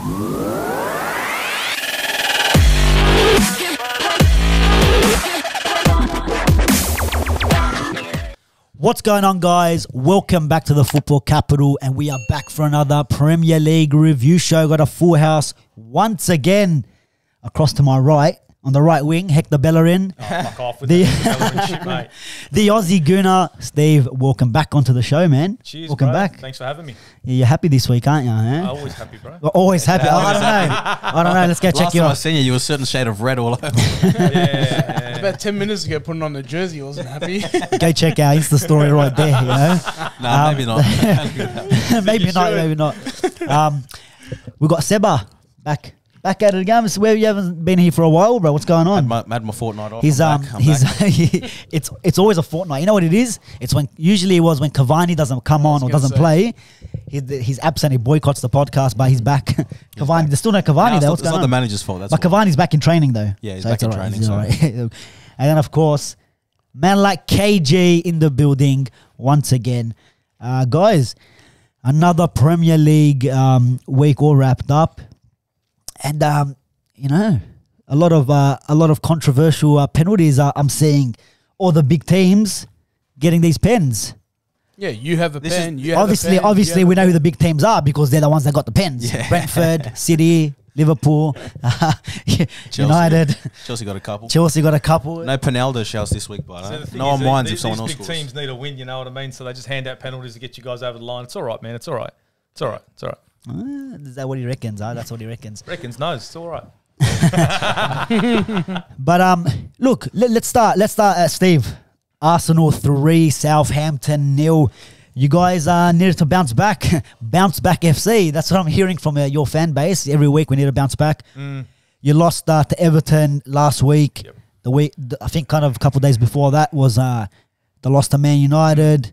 What's going on, guys? Welcome back to the Football Capital, and we are back for another Premier League review show. Got a full house once again. Across to my right, on the right wing, Hector Bellerin. Oh, fuck off with that Bellerin shit, mate. The Aussie Gooner, Steve. Welcome back onto the show, man. Cheers, welcome bro. back. Thanks for having me. Yeah, you're happy this week, aren't you? I'm always happy, bro. We're always happy. I don't know. Let's go check Last you time I out. seen you, you were a certain shade of red all over. Yeah. About 10 minutes ago, putting on the jersey, I wasn't happy. Go check our Insta story right there, you know. No, maybe not. maybe not. We've got Seba back at it again. So where you haven't been here for a while, bro. What's going on? Had my fortnight off. He's I'm back. it's always a fortnight. You know what it is? It's when Cavani doesn't come on or doesn't play. He's absent. He boycotts the podcast, but he's back. Cavani, there's still no Cavani there. What's it's going not on? The manager's fault. That's But Cavani's back in training though. Yeah, he's so back in all right. training. He's all right. And then of course, man like KG in the building once again, guys. Another Premier League week all wrapped up. And you know, a lot of controversial penalties. I'm seeing all the big teams getting these pens. Yeah, you have a pen. Obviously, we know who the big teams are because they're the ones that got the pens. Yeah. Brentford, City, Liverpool, United. Chelsea got a couple. No No Penaldo shouts this week, but So the thing no one is, minds if someone else These big scores. teams need a win, you know what I mean? So they just hand out penalties to get you guys over the line. It's all right, man. It's all right. It's all right. It's all right. Is that what he reckons? That's what he reckons. Reckons no, it's all right. But look, let's start, Steve. Arsenal 3, Southampton 0. You guys needed to bounce back. Bounce back FC. That's what I'm hearing from your fan base. Every week we need to bounce back. You lost to Everton last week. Yep. I think kind of a couple of days before that was the loss to Man United.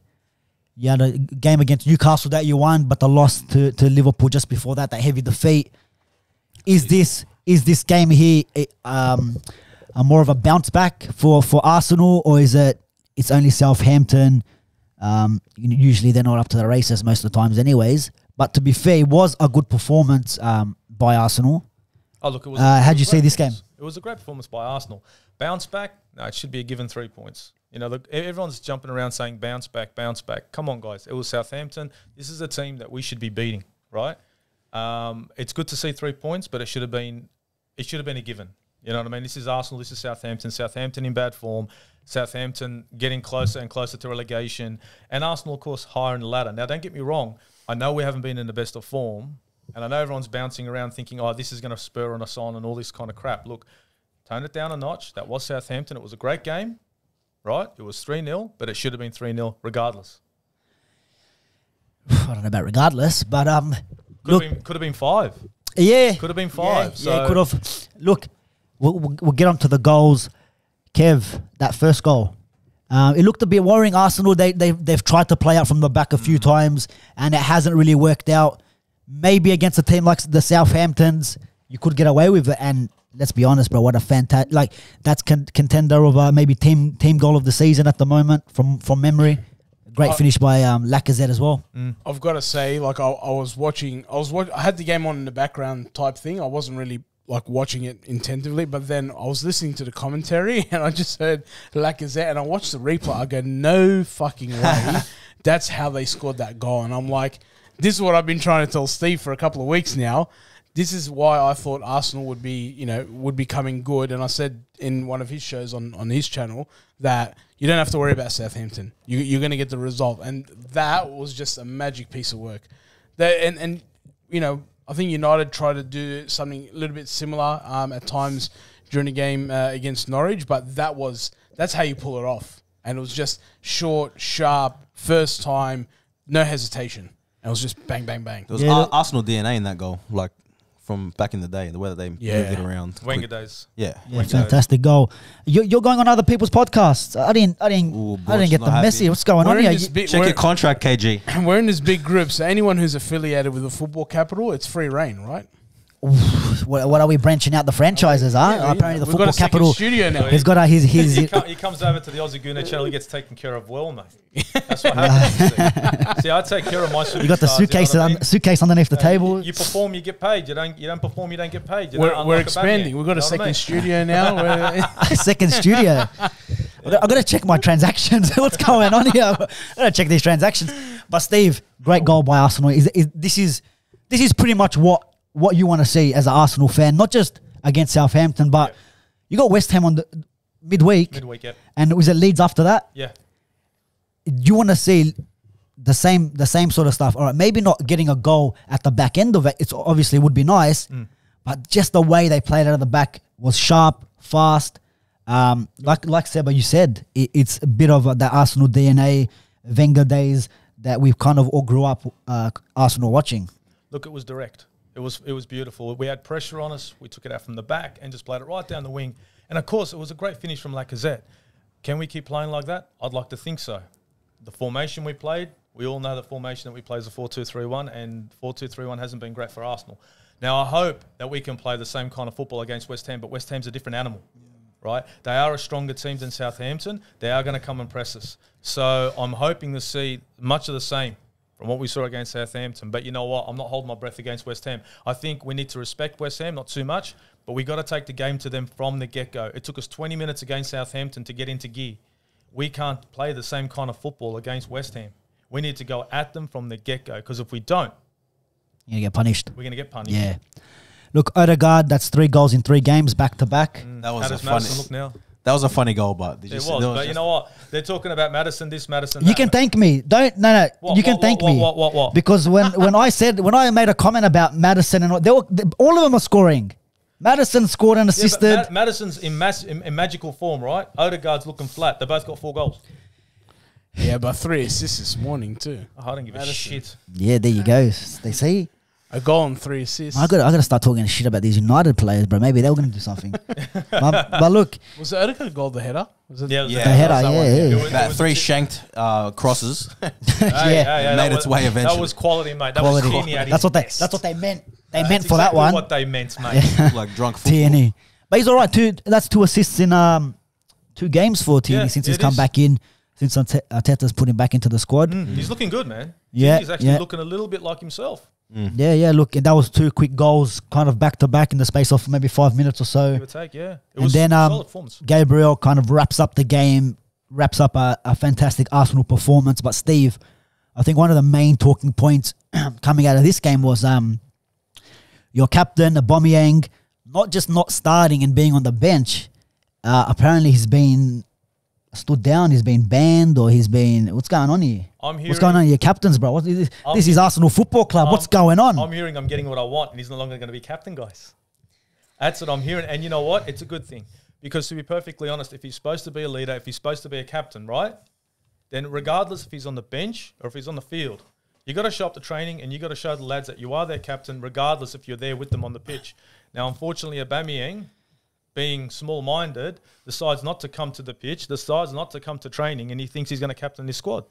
You had a game against Newcastle that you won, but the loss to Liverpool just before that heavy defeat. Is this game here a more of a bounce back for Arsenal, or is it's only Southampton? Usually they're not up to the races most of the times anyways. But to be fair, it was a good performance by Arsenal. Oh, look, it was. How'd you see this game? It was a great performance by Arsenal. Bounce back? No, it should be a given 3 points. You know, look, everyone's jumping around saying bounce back, bounce back. Come on, guys. It was Southampton. This is a team that we should be beating, right? It's good to see 3 points, but it should have been a given. You know what I mean? This is Arsenal. This is Southampton. Southampton in bad form. Southampton getting closer and closer to relegation. And Arsenal, of course, higher in the ladder. Now, don't get me wrong. I know we haven't been in the best of form. And I know everyone's bouncing around thinking, oh, this is going to spur on us on and all this kind of crap. Look, tone it down a notch. That was Southampton. It was a great game, right? It was 3-0, but it should have been 3-0 regardless. I don't know about regardless, but Could have been 5. Yeah. Could have been 5. Yeah, could have. Look, we'll get on to the goals. Kev, that first goal. It looked a bit worrying. Arsenal, they've tried to play out from the back a few times, and it hasn't really worked out. Maybe against a team like the Southamptons, you could get away with it. And let's be honest, bro, what a fantastic... that's contender of maybe team goal of the season at the moment from memory. Great finish by Lacazette as well. I've got to say, I had the game on in the background type thing. I wasn't really watching it intentively, but then I was listening to the commentary and I just heard Lacazette and I watched the replay. I go, no fucking way. That's how they scored that goal. And I'm like, this is what I've been trying to tell Steve for a couple of weeks now. This is why I thought Arsenal would be coming good. And I said in one of his shows on his channel that you don't have to worry about Southampton. You're going to get the result. And that was just a magic piece of work. I think United tried to do something a little bit similar at times during the game against Norwich, but that's how you pull it off. And it was just short, sharp, first time, no hesitation. And it was just bang, bang, bang. There was Arsenal DNA in that goal, from back in the day, the way that they moved it around. Wenger days. Yeah, fantastic goal. You're going on other people's podcasts. I didn't get the message. What's going on here? Check your contract, KG. We're in this big group, so anyone who's affiliated with the Football Capital, it's free reign, right? what are we branching out the franchises? Apparently the We've got football a second capital. studio now. He's got his. He comes over to the Aussie Guna channel. He gets taken care of well, mate. That's what happens. See, I take care of my superstars. You got the suitcase, you know what I mean? suitcase underneath the table. You perform, you get paid. You don't perform, you don't get paid. We're expanding. We've got a second studio now. Second studio. I've got to check my transactions. What's going on here? I've got to check these transactions. But Steve, great goal by Arsenal. This is pretty much what you want to see as an Arsenal fan, not just against Southampton, but you got West Ham on the midweek. Midweek, yeah. And was it Leeds after that? Yeah. You want to see the same sort of stuff. All right, maybe not getting a goal at the back end of it. It's obviously would be nice, but just the way they played out of the back was sharp, fast. Like Seba, you said, it's a bit of the Arsenal DNA, Wenger days that we've kind of all grew up Arsenal watching. Look, it was direct. It was beautiful. We had pressure on us. We took it out from the back and just played it right down the wing. And of course, it was a great finish from Lacazette. Can we keep playing like that? I'd like to think so. The formation we played, we all know the formation that we play is a 4-2-3-1, and 4-2-3-1 hasn't been great for Arsenal. Now, I hope that we can play the same kind of football against West Ham, but West Ham's a different animal, right? They are a stronger team than Southampton. They are going to come and press us. So I'm hoping to see much of the same from what we saw against Southampton. But you know what? I'm not holding my breath against West Ham. I think we need to respect West Ham, not too much, but we got to take the game to them from the get-go. It took us 20 minutes against Southampton to get into gear. We can't play the same kind of football against West Ham. We need to go at them from the get-go, because if we don't, You're going to get punished. we're going to get punished. Yeah. Look, Odegaard, that's 3 goals in 3 games back-to-back. That was How a does funny. Madison look now? That was a funny goal, but It was, but you know what? They're talking about Madison this, Madison that. You can thank me. You can thank me. What? Because when I made a comment about Madison and all of them are scoring. Madison scored and assisted. Yeah, but Madison's in magical form, right? Odegaard's looking flat. They both got 4 goals. Yeah, but 3 assists this morning too. Oh, I don't give a shit. Yeah, there you go. They see. A goal and 3 assists. I got to start talking shit about these United players, bro. Maybe they were going to do something. but look, Was the Odegaard goal the header? Was it? Yeah, it was Yeah. the the header, that one, yeah. It was- that 3 shanked crosses. Yeah. Made its way eventually. That was quality, mate. That Quality. was Tierney at his That's what best. they meant. They That's meant for that exactly one. what they meant, mate. Like drunk football. Tierney. But he's all right. That's 2 assists in 2 games for Tierney Yeah, since he's it come is. back in. Since Arteta's put him back into the squad. He's looking good, man. Yeah, He's actually yeah. looking a little bit like himself. Yeah. Look, and that was 2 quick goals, kind of back to back in the space of maybe 5 minutes or so. Give or take, yeah. It And was then solid performance. Gabriel kind of wraps up the game, wraps up a fantastic Arsenal performance. But Steve, I think one of the main talking points coming out of this game was your captain, Aubameyang, not just not starting and being on the bench. Apparently he's been stood down, he's been banned, or he's been... What's going on here? What's going on here? Captains, bro. What is this? This is Arsenal Football Club. What's going on? I'm hearing I'm getting what I want, and he's no longer going to be captain, guys. That's what I'm hearing. And you know what? It's a good thing. Because to be perfectly honest, if he's supposed to be a leader, if he's supposed to be a captain, right? Then regardless if he's on the bench or if he's on the field, you got to show up to training and you got to show the lads that you are their captain, regardless if you're there with them on the pitch. Now, unfortunately, Aubameyang, being small-minded, decides not to come to the pitch, decides not to come to training, and he thinks he's going to captain this squad.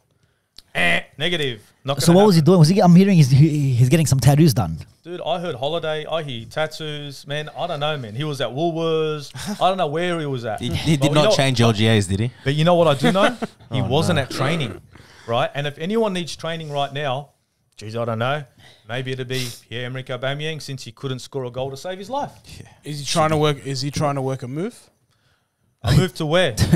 Negative. Not So what was he doing? I'm hearing he's getting some tattoos done. Dude, I heard holiday. I hear tattoos. Man, I don't know, man. He was at Woolworths. I don't know where he was at. He But did you not know- change LGAs, did he? But you know what I do know? He wasn't at training, right? And if anyone needs training right now, geez, I don't know. Maybe it'd be Pierre-Emerick Aubameyang, since he couldn't score a goal to save his life. Is he trying to work? Is he trying to work a move? I moved to where? To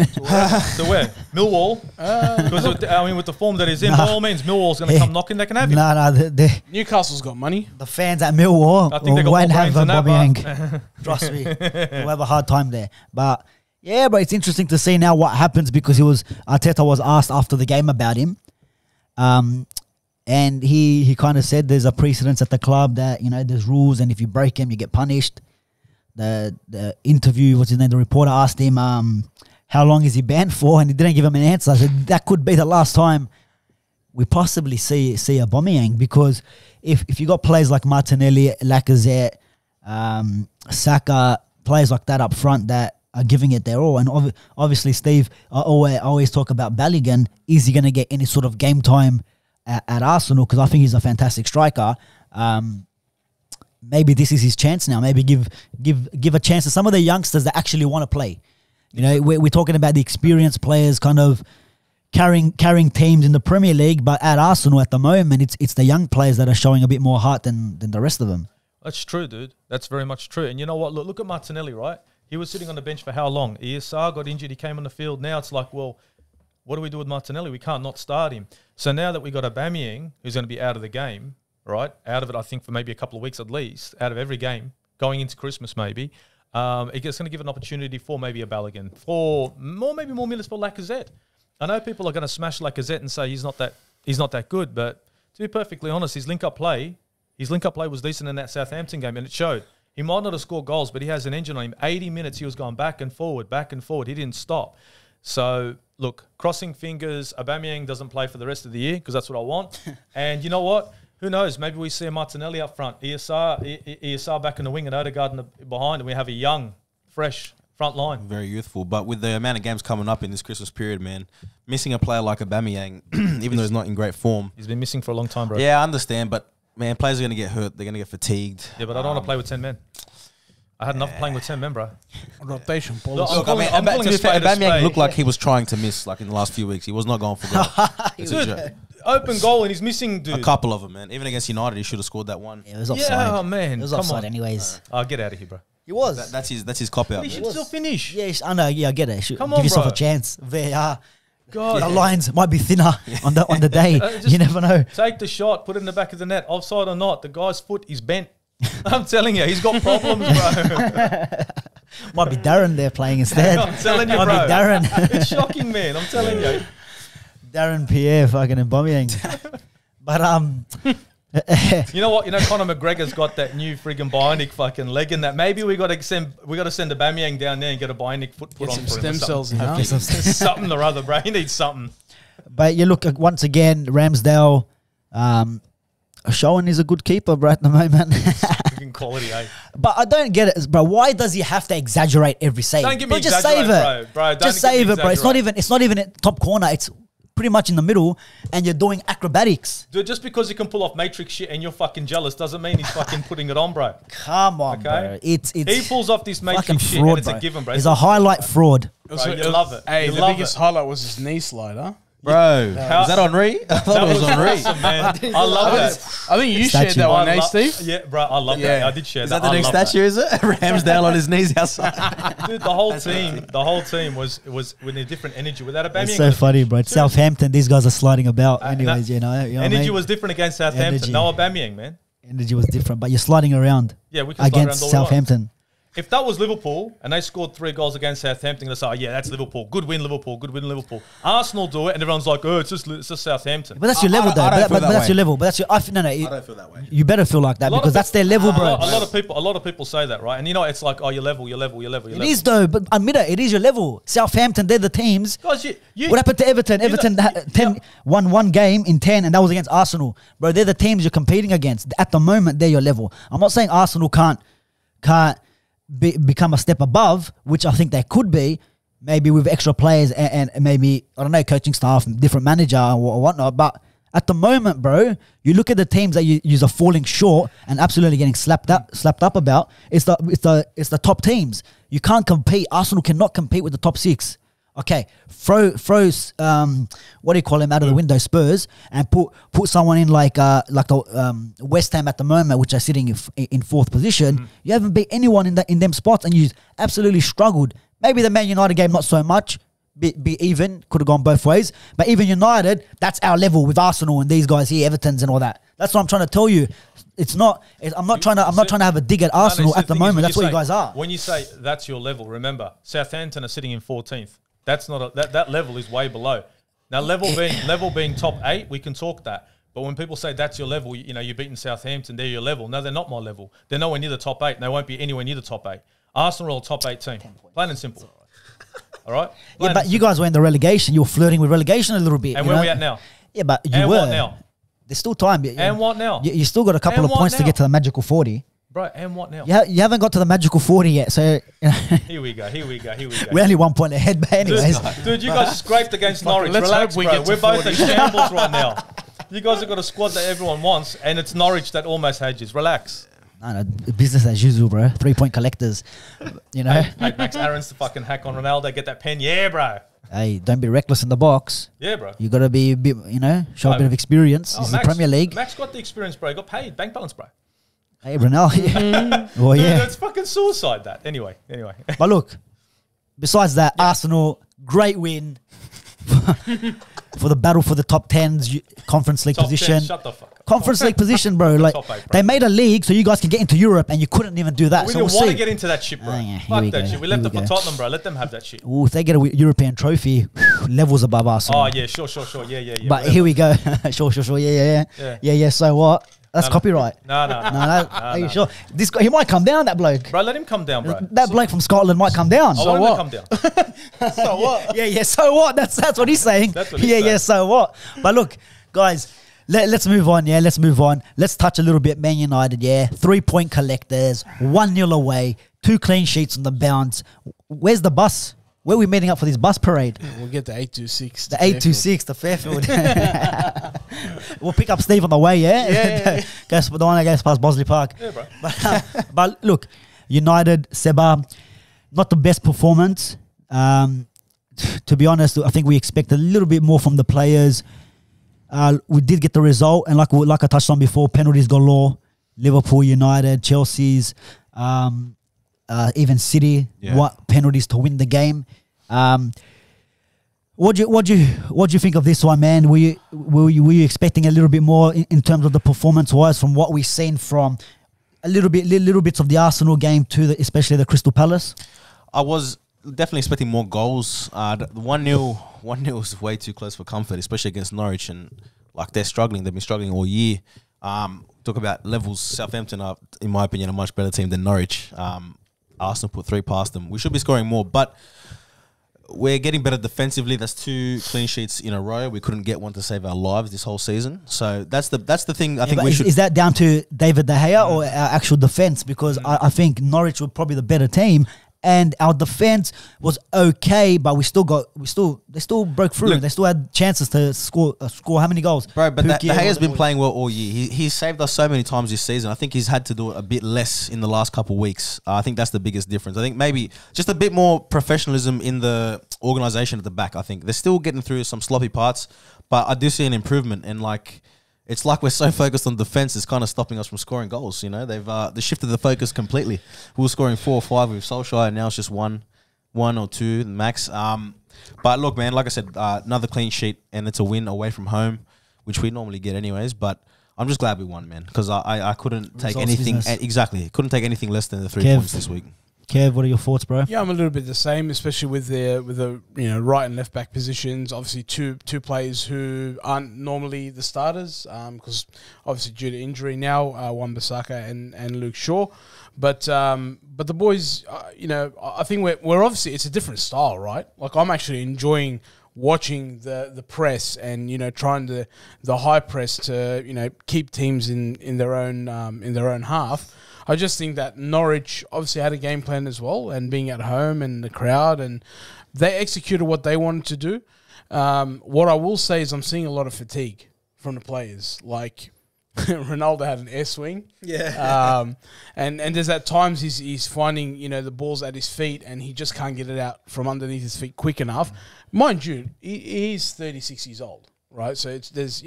where? Millwall. Because with the form that he's in, by all means, Millwall's going to come knocking. They can have him. No, Newcastle's got money. the fans at Millwall I think they got won't more have brains than that, Aubameyang. Trust me, we'll have a hard time there. But yeah, but it's interesting to see now what happens, because Arteta was asked after the game about him, and he kind of said there's a precedence at the club that there's rules, and if you break them, you get punished. The interview, what's his name? The reporter asked him how long is he banned for, and he didn't give him an answer. I said that could be the last time we possibly see Aubameyang, because if you got players like Martinelli, Lacazette, Saka, players like that up front that are giving it their all, and obviously Steve, I always talk about Balogun. Is he going to get any sort of game time at Arsenal? Because I think he's a fantastic striker. maybe this is his chance now. Maybe give a chance to some of the youngsters that actually want to play. You know, we're talking about the experienced players kind of carrying teams in the Premier League, but at Arsenal at the moment, it's the young players that are showing a bit more heart than the rest of them. That's true, dude. That's very much true. And you know what? Look at Martinelli, right? He was sitting on the bench for how long? ESR got injured. He came on the field. Now it's like, well, what do we do with Martinelli? We can't not start him. So now that we got Aubameyang, who's going to be out of the game, right? Out of it, I think, for maybe a couple of weeks at least, out of every game, going into Christmas maybe, it's going to give an opportunity for maybe a Balogun, for maybe more minutes for Lacazette. I know people are going to smash Lacazette and say he's not that good, but to be perfectly honest, his link-up play was decent in that Southampton game, and it showed. He might not have scored goals, but he has an engine on him. 80 minutes, he was going back and forward. He didn't stop. So, look, crossing fingers, Aubameyang doesn't play for the rest of the year because that's what I want. And you know what? Who knows? Maybe we see a Martinelli up front, ESR back in the wing and Odegaard behind, and we have a young, fresh front line. Very youthful. But with the amount of games coming up in this Christmas period, man, missing a player like Aubameyang, even though he's not in great form. He's been missing for a long time, bro. Yeah, I understand, but, man, players are going to get hurt. They're going to get fatigued. Yeah, but I don't want to play with 10 men. I had enough playing with 10 men, bro. Rotation policy. Look, Aubameyang looked like he was trying to miss, like, in the last few weeks. He was not going for goal. Dude, open goal and he's missing, dude. A couple of them, man. Even against United, he should have scored that one. Yeah, it was offside. Yeah, oh, man. It was Come offside on. anyways. Get out of here, bro. It was. That's his cop-out. He should still finish. Yeah, I know. Yeah, I get it. Come Give on, yourself bro. a chance. VAR. God. The lines might be thinner on the day. Just You never know. Take the shot, put it in the back of the net, offside or not. The guy's foot is bent. I'm telling you, he's got problems, bro. Might be Darren there playing instead. I'm telling you, Might bro. be Darren. It's shocking, man. I'm telling you. Darren Pierre fucking Aubameyang. But You know what? You know Conor McGregor's got that new friggin' bionic fucking leg in that. Maybe we got to send Aubameyang down there and get a bionic foot put Get on some for him. stem cells in Something or other, bro. He needs something. But you look once again, Ramsdale. Shawan is a good keeper, bro, at the moment. Freaking quality, eh? But I don't get it, bro. Why does he have to exaggerate every save? Don't give me just save exaggerate, it, bro. Don't just give me save it, bro. exaggerate. It's not even at top corner. It's pretty much in the middle, and you're doing acrobatics. Dude, just because you can pull off Matrix shit and you're fucking jealous doesn't mean he's fucking putting it on, bro. Come on, Okay? bro. It's He pulls off this fucking Matrix shit fraud, and it's bro. a given, bro. It's a highlight fraud. Bro, you love it. Hey, You the love biggest it. highlight was his knee slider. Bro, is that Henri? I thought it was Henri. awesome, man. I love that. I think you Statue. shared that one, eh, lo- Steve? Yeah, bro, I love that. Yeah. I did share Is that. that the I next love statue, is it? Ramsdale on his knees outside. that. Dude, the whole team was with a different energy. Without Aubameyang, It's so funny, bro. It's Southampton. These guys are sliding about. Anyways, you know what I energy mean? was different against Southampton. Energy. No Aubameyang, man. Energy was different, but you're sliding around Yeah, we can slide around against all we want. Southampton. If that was Liverpool and they scored 3 goals against Southampton, they'd say, oh, yeah, that's Liverpool. Good win, Liverpool. Good win, Liverpool. Arsenal do it, and everyone's like, oh, it's just Southampton. But that's your level, though. I don't But feel that that's way. your level. But that's your. No. I don't feel that way. You better feel like that A lot because of that's their level, bro. A lot of people say that, right? And you know, it's like, oh, your level. It is though, but admit it is your level. Southampton, they're the teams. Guys, you What happened to Everton? you Everton know- won one game in 10, and that was against Arsenal. Bro, they're the teams you're competing against. At the moment, they're your level. I'm not saying Arsenal can't become a step above, which I think they could be, maybe with extra players and maybe, I don't know, coaching staff, different manager or whatnot. But at the moment, bro, you look at the teams that you are falling short and absolutely getting slapped up about. It's the top teams. You can't compete. Arsenal cannot compete with the top 6. Okay, throw what do you call him out of the window, Spurs, and put someone in like the West Ham at the moment, which are sitting in 4th position. You haven't beat anyone in them spots, and you absolutely struggled. Maybe the Man United game not so much, be even, could have gone both ways. But even United, that's our level with Arsenal and these guys here, Everton's and all that. That's what I'm trying to tell you. It's not. I'm not trying to have a dig at Arsenal at the moment. That's what you guys are. When you say that's your level, remember Southampton are sitting in 14th. That's not that level is way below. Now level being top 8, we can talk that. But when people say that's your level, you know, you're beating Southampton, they're your level. No, they're not my level. They're nowhere near the top 8, and they won't be anywhere near the top 8. Arsenal are a top 8 team. Plain and simple. All right? Yeah, but you guys were in the relegation. You were flirting with relegation a little bit. And you where know? we at now? Yeah, but you And were. what now? There's still time. And what now? You still got a couple And of what points to now? get to the magical 40. Bro, and what now? You haven't got to the magical 40 yet, so Here we go. we're only 1 point ahead. But anyways, Dude, you guys scraped against Norwich. let's Relax, hope we bro. get to We're both 40. in shambles right now. You guys have got a squad that everyone wants, and it's Norwich that almost had you. Relax. No, business as usual, bro. 3-point collectors, you know. Hey, Max Aaron's the fucking hack on Ronaldo. Get that pen, yeah, bro. Hey, don't be reckless in the box. Yeah, bro. You got to be a bit, you know, show a bit of experience. This is the Premier League. Max got the experience, bro. He got paid, bank balance, bro. Hey, Ronaldo. Yeah. Well, yeah. Dude, that's fucking suicide. That anyway. But look, besides that, Arsenal, great win for the battle for the top 10's Conference League Top position. 10, shut the fuck up. Conference League position, bro. Like Top 8, bro. they made a league so you guys can get into Europe, and you couldn't even do that. We so didn't we'll want see. to get into that shit, bro. Yeah, here Fuck we that go, shit. We here left we it for go. Tottenham, bro. Let them have that shit. Ooh, if they get a European trophy, levels above Arsenal. Oh yeah, sure. Yeah. But whatever. here we go. Sure. Yeah. So what? That's No. copyright. No. Are you sure? This guy, he might come down. That bloke. Bro, let him come down, bro. That bloke from Scotland might come down. I want him to come down. So what? Yeah. So what? That's what he's saying. That's what he's saying. Yeah. So what? But look, guys, let's move on. Yeah, let's move on. Let's touch a little bit. Man United. Yeah, 3-point collectors, 1-0 away, 2 clean sheets on the bounce. Where's the bus? Where are we meeting up for this bus parade? We'll get the 826. The 826 to Fairfield. We'll pick up Steve on the way, yeah? Yeah. Goes for the one that goes past Bosley Park. Yeah, bro. But look, United, Seba, not the best performance. To be honest, I think we expect a little bit more from the players. We did get the result, and like I touched on before, penalties galore. Liverpool, United, Chelsea's, even City, what penalties to win the game. What do you think of this one, man? Were you expecting a little bit more in terms of the performance wise from what we've seen from little bits of the Arsenal game to especially the Crystal Palace? I was definitely expecting more goals. The 1-0 was way too close for comfort, especially against Norwich, and like they're struggling. They've been struggling all year. Talk about levels. Southampton are, in my opinion, a much better team than Norwich. Arsenal put 3 past them. We should be scoring more, but we're getting better defensively. That's 2 clean sheets in a row. We couldn't get one to save our lives this whole season. So that's the thing. I think we should. Is that down to David De Gea or our actual defense? Because I think Norwich were probably the better team, and our defense was okay, but they still broke through. Look, they still had chances to score how many goals, bro? But De Pukki, Gea's been playing well all year. He's saved us so many times this season. I think he's had to do it a bit less in the last couple of weeks. I think that's the biggest difference. I think maybe just a bit more professionalism in the organisation at the back. I think they're still getting through some sloppy parts, but I do see an improvement. And it's like we're so focused on defense, it's kind of stopping us from scoring goals. You know, they shifted the focus completely. We were scoring 4 or 5 with Solskjaer, and now it's just one or 2 max. But look, man, like I said, another clean sheet, and it's a win away from home, which we normally get anyways. But I'm just glad we won, man, because I couldn't take anything. Exactly, couldn't take anything less than the 3 points this week. Kev, what are your thoughts, bro? Yeah, I'm a little bit the same, especially with the right and left back positions. Obviously, two players who aren't normally the starters, because obviously due to injury now, Wan-Bissaka and Luke Shaw. But the boys, I think we're obviously, it's a different style, right? Like, I'm actually enjoying watching the press and trying the high press to keep teams in their own half. I just think that Norwich obviously had a game plan as well, and being at home and the crowd, and they executed what they wanted to do. What I will say is I'm seeing a lot of fatigue from the players. Like, Ronaldo had an air swing. Yeah. And there's at times he's finding, the ball's at his feet and he just can't get it out from underneath his feet quick enough. Mind you, he's 36 years old, right? So there's.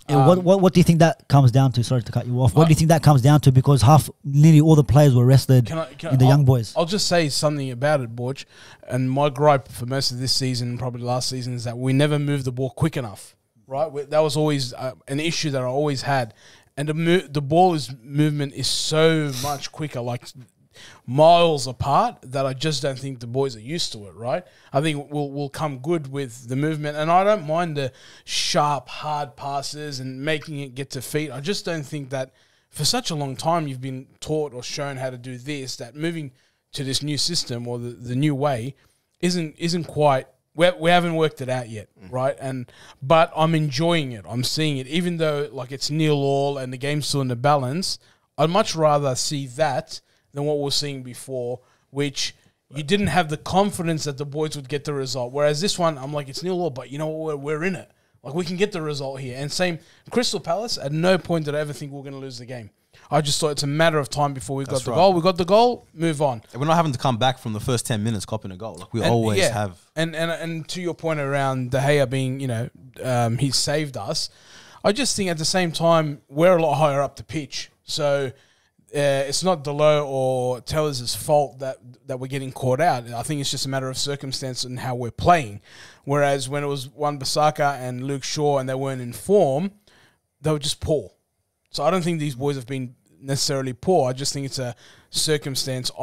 What do you think that comes down to? Sorry to cut you off. What do you think that comes down to? Because nearly all the players were rested in the young boys. I'll just say something about it, Borch. And my gripe for most of this season, probably last season, is that we never moved the ball quick enough, right? That was always an issue that I always had. And the ball's movement is so much quicker, like miles apart, that I just don't think the boys are used to it, right? I think we'll come good with the movement, and I don't mind the sharp, hard passes and making it get to feet. I just don't think that for such a long time you've been taught or shown how to do this, that moving to this new system or the new way isn't quite. We haven't worked it out yet, right? But I'm enjoying it. I'm seeing it, even though like it's 0-0 and the game's still in the balance. I'd much rather see that than what we were seeing before, which you didn't have the confidence that the boys would get the result. Whereas this one, I'm like, it's 0-0, but you know what? We're in it. Like, we can get the result here. And same, Crystal Palace, at no point did I ever think we were going to lose the game. I just thought it's a matter of time before we got the right. goal. We got the goal, move on. We're not having to come back from the first 10 minutes copying a goal. Like we always have. And to your point around De Gea being, he saved us. I just think at the same time, we're a lot higher up the pitch. So it's not Delo or Tellers' fault that we're getting caught out. I think it's just a matter of circumstance and how we're playing. Whereas when it was Wan-Bissaka and Luke Shaw and they weren't in form, they were just poor. So I don't think these boys have been necessarily poor. I just think it's a result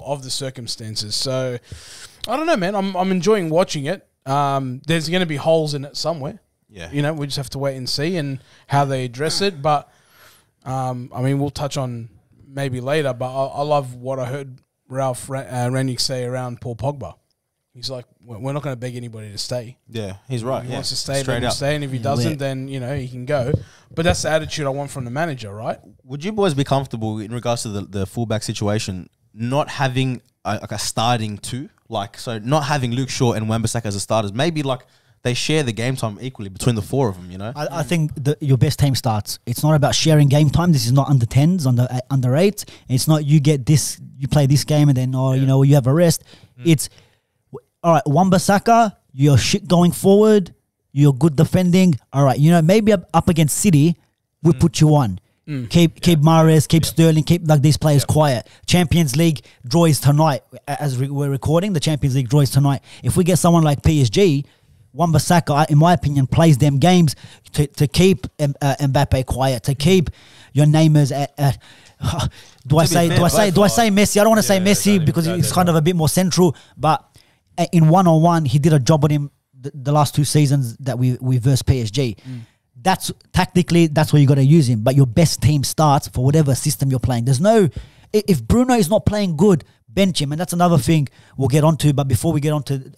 of the circumstances. So I don't know, man. I'm enjoying watching it. There's going to be holes in it somewhere. Yeah. We just have to wait and see and how they address it. But we'll touch on maybe later. But I love what I heard Ralph Rangnick say around Paul Pogba. He's like, we're not going to beg anybody to stay. Yeah, he's right. If he wants to stay, Straight let him up. stay. And if he doesn't, then, he can go. But that's the attitude I want from the manager, right? Would you boys be comfortable in regards to the fullback situation, not having a starting two? So not having Luke Shaw and Wan-Bissaka as the starters. Maybe they share the game time equally between the four of them, I think your best team starts. It's not about sharing game time. This is not under 10s, under 8s. It's not you get this, you play this game and then, you have a rest. It's, all right, Wan-Bissaka, you're shit going forward. You're good defending. All right, maybe up against City, we'll put you on. Keep Mahrez, keep Sterling, keep these players quiet. Champions League draw is tonight. As we're recording, the Champions League draw is tonight. If we get someone like PSG, Wan-Bissaka, in my opinion, plays them games to keep Mbappe quiet, to keep your Neymars at do I say Messi? I don't want to say Messi because he's kind of a bit more central, but in one-on-one, he did a job on him the last 2 seasons that we versed PSG. That's tactically, that's where you got to use him. But your best team starts for whatever system you're playing. If Bruno is not playing good, bench him, and that's another thing we'll get onto. But before we get onto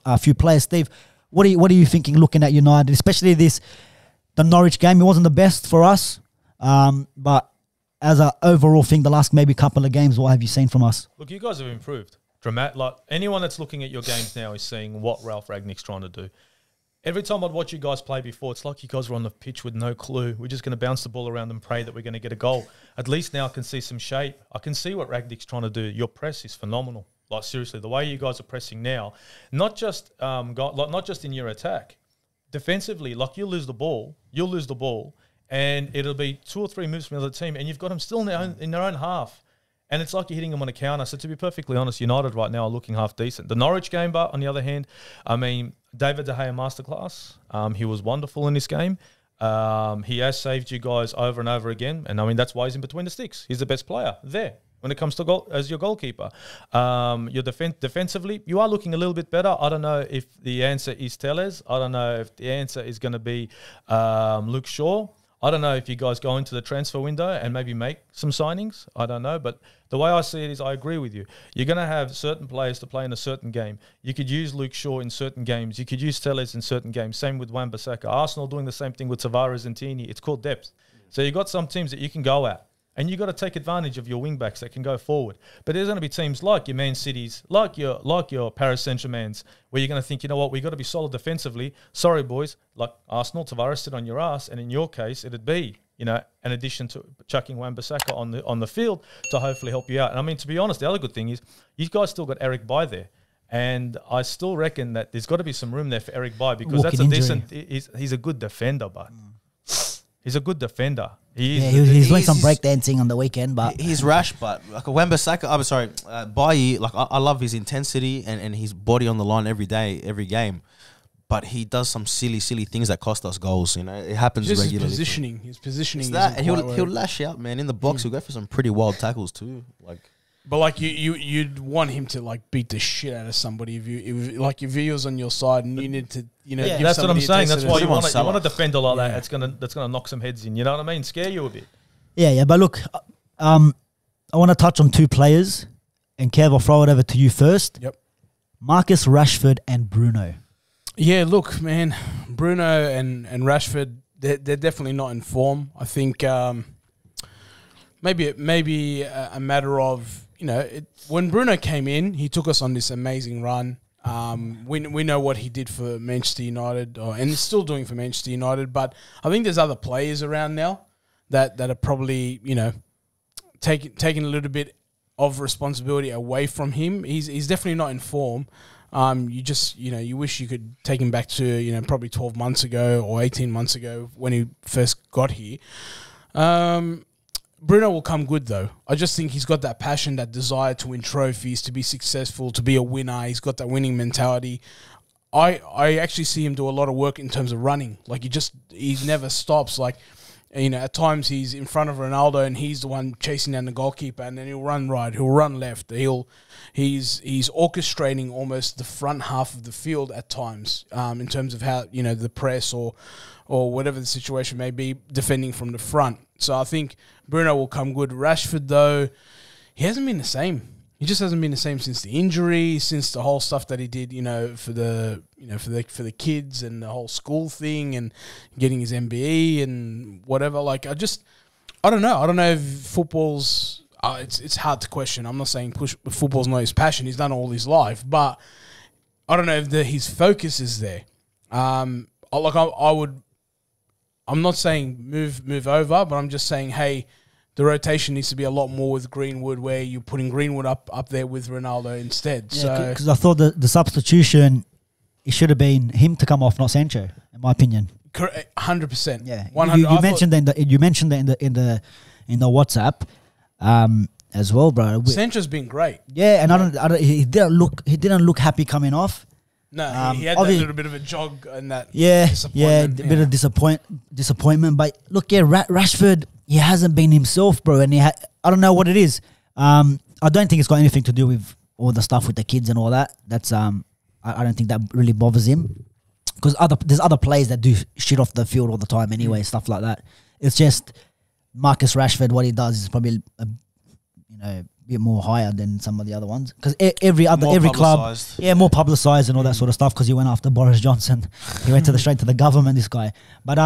a few players, Steve, what are you thinking looking at United, especially the Norwich game? It wasn't the best for us, but as an overall thing, the last maybe couple of games, what have you seen from us? Look, you guys have improved. Anyone that's looking at your games now is seeing what Ralph Ragnick's trying to do. Every time I'd watch you guys play before, it's like you guys were on the pitch with no clue. We're just going to bounce the ball around and pray that we're going to get a goal. At least now I can see some shape. I can see what Ragnick's trying to do. Your press is phenomenal. Seriously, the way you guys are pressing now, not just in your attack, defensively. You'll lose the ball, and it'll be 2 or 3 moves from the other team, and you've got them still in their own half. And it's like you're hitting them on a counter. So to be perfectly honest, United right now are looking half decent. The Norwich game, but on the other hand, David De Gea masterclass. He was wonderful in this game. He has saved you guys over and over again. And that's why he's in between the sticks. He's the best player there when it comes to goal as your goalkeeper. Your defensively, you are looking a little bit better. I don't know if the answer is Tellez. I don't know if the answer is going to be Luke Shaw. I don't know if you guys go into the transfer window and maybe make some signings. I don't know. But the way I see it is I agree with you. You're going to have certain players to play in a certain game. You could use Luke Shaw in certain games. You could use Tellez in certain games. Same with Wan-Bissaka. Arsenal doing the same thing with Tavares and Tini. It's called depth. So you've got some teams that you can go at. And you've got to take advantage of your wing-backs that can go forward. But there's going to be teams like your Man Cities, like your Paris Saint-Germains, where you're going to think, you know what, we've got to be solid defensively. Sorry, boys, like Arsenal, Tavares sit on your ass. And in your case, it'd be, an addition to chucking Wan-Bissaka on the field to hopefully help you out. And to be honest, the other good thing is you guys still got Eric Bailly there. And I still reckon that there's got to be some room there for Eric Bailly because that's a decent, he's a good defender, but he's a good defender. He's doing some breakdancing on the weekend, but he's rash. But like a Wan-Bissaka, I'm sorry, Bailly. I love his intensity and his body on the line every day, every game. But he does some silly things that cost us goals. It happens just regularly. His positioning. It's that, and he'll lash out, man. In the box, he'll go for some pretty wild tackles too. But you'd want him to beat the shit out of somebody if your view was on your side and you need to give that's what I'm saying. That's why you want a defender like that. That's gonna knock some heads in. You know what I mean? Scare you a bit. Yeah. But look, I want to touch on 2 players, and Kev, I'll throw it over to you first. Yep. Marcus Rashford and Bruno. Yeah, look, man, Bruno and Rashford, they're definitely not in form. I think maybe a matter of. When Bruno came in, he took us on this amazing run. We know what he did for Manchester United, and he's still doing for Manchester United. But I think there's other players around now that are probably, you know, taking a little bit of responsibility away from him. He's definitely not in form. You just, you know, you wish you could take him back to, you know, probably 12 months ago or 18 months ago when he first got here. Bruno will come good, though. I just think he's got that passion, that desire to win trophies, to be successful, to be a winner. He's got that winning mentality. I actually see him do a lot of work in terms of running. Like, he never stops. Like, you know, at times he's in front of Ronaldo and he's the one chasing down the goalkeeper, and then he'll run right, he'll run left. He's orchestrating almost the front half of the field at times, in terms of how, you know, the press or whatever the situation may be, defending from the front. So I think Bruno will come good. Rashford, though, he hasn't been the same. He just hasn't been the same since the injury, since the whole stuff that he did, you know, for the for the kids and the whole school thing and getting his MBE and whatever. Like, I don't know. I don't know if football's. It's hard to question. I'm not saying football's not his passion. He's done all his life, but I don't know if his focus is there. I'm not saying move over, but I'm just saying, hey, the rotation needs to be a lot more with Greenwood, where you're putting Greenwood up there with Ronaldo instead. Yeah, because I thought the substitution, it should have been him to come off, not Sancho, in my opinion. 100%. Yeah, 100. You mentioned that in the WhatsApp, as well, bro. Sancho's been great. Yeah, and he didn't look happy coming off. No, he had that little bit of a jog and that. Yeah, a bit of disappointment. But look, Rashford, he hasn't been himself, bro, and I don't know what it is. I don't think it's got anything to do with all the stuff with the kids and all that. That's I don't think that really bothers him, because there's other players that do shit off the field all the time anyway, stuff like that. It's just Marcus Rashford. What he does is probably a bit more higher than some of the other ones, because every club, more publicized and all that sort of stuff. Because he went after Boris Johnson, he went straight to the government. This guy, but